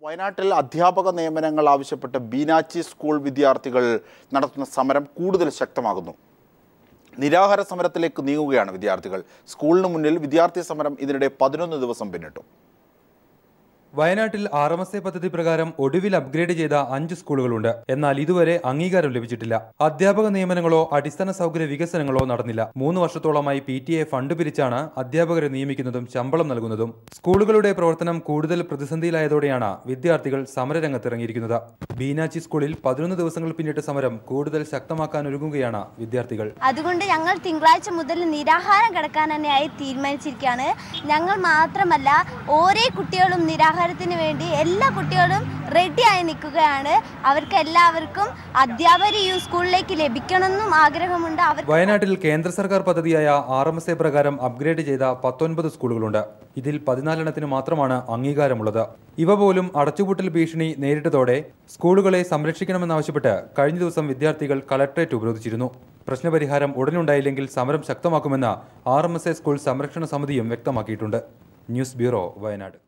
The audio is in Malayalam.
വയനാട്ടിൽ അധ്യാപക നിയമനങ്ങൾ ആവശ്യപ്പെട്ട് ബീനാച്ചി സ്കൂൾ വിദ്യാർത്ഥികൾ നടത്തുന്ന സമരം കൂടുതൽ ശക്തമാകുന്നു. നിരാഹാര സമരത്തിലേക്ക് നീങ്ങുകയാണ് വിദ്യാർത്ഥികൾ. സ്കൂളിന് മുന്നിൽ വിദ്യാർത്ഥി സമരം ഇതിനിടെ 11 ദിവസം പിന്നിട്ടു. വയനാട്ടിൽ RMSA പദ്ധതി പ്രകാരം ഒടുവിൽ അപ്ഗ്രേഡ് ചെയ്ത 5 സ്കൂളുകളുണ്ട്. എന്നാൽ ഇതുവരെ അംഗീകാരം ലഭിച്ചിട്ടില്ല. അധ്യാപക നിയമനങ്ങളോ അടിസ്ഥാന സൗകര്യ വികസനങ്ങളോ നടന്നില്ല. 3 വർഷത്തോളമായി PTA ഫണ്ട് പിരിച്ചാണ് അധ്യാപകരെ നിയമിക്കുന്നതും ശമ്പളം നൽകുന്നതും. സ്കൂളുകളുടെ പ്രവർത്തനം കൂടുതൽ പ്രതിസന്ധിയിലായതോടെയാണ് വിദ്യാർത്ഥികൾ സമരരംഗത്തിറങ്ങിയിരിക്കുന്നത്. ബീനാച്ചി സ്കൂളിൽ 11 ദിവസങ്ങൾ പിന്നിട്ട സമരം കൂടുതൽ ശക്തമാക്കാൻ ഒരുങ്ങുകയാണ് വിദ്യാർത്ഥികൾ. അതുകൊണ്ട് ഞങ്ങൾ തിങ്കളാഴ്ച മുതൽ നിരാഹാരം കിടക്കാൻ തന്നെയായി തീരുമാനിച്ചിരിക്കുകയാണ്. ഞങ്ങൾ മാത്രമല്ല, ഓരോ കുട്ടികളും നിരാഹാരത്തിന് വേണ്ടി എല്ലാ കുട്ടികളും റെഡിയായി നിൽക്കുകയാണ്. അവർക്ക് എല്ലാവർക്കും അധ്യാപകർ ഈ സ്കൂളിലേക്ക് ലഭിക്കണമെന്നും ആഗ്രഹമുണ്ട്. വയനാട്ടിൽ കേന്ദ്ര സർക്കാർ പദ്ധതിയായ RMSA പ്രകാരം അപ്ഗ്രേഡ് ചെയ്ത 19 സ്കൂളുകളുണ്ട്. ഇതിൽ 14 എണ്ണത്തിന് മാത്രമാണ് അംഗീകാരമുള്ളത്. ഇവ പോലും അടച്ചുപൂട്ടൽ ഭീഷണി നേരിട്ടതോടെ സ്കൂളുകളെ സംരക്ഷിക്കണമെന്നാവശ്യപ്പെട്ട് കഴിഞ്ഞ ദിവസം വിദ്യാർത്ഥികൾ കളക്ടറേറ്റ് ഉപരോധിച്ചിരുന്നു. പ്രശ്നപരിഹാരം ഉടനുണ്ടായില്ലെങ്കിൽ സമരം ശക്തമാക്കുമെന്ന് RMSA സ്കൂൾ സംരക്ഷണ സമിതിയും വ്യക്തമാക്കിയിട്ടുണ്ട്. News bureau, Wayanad.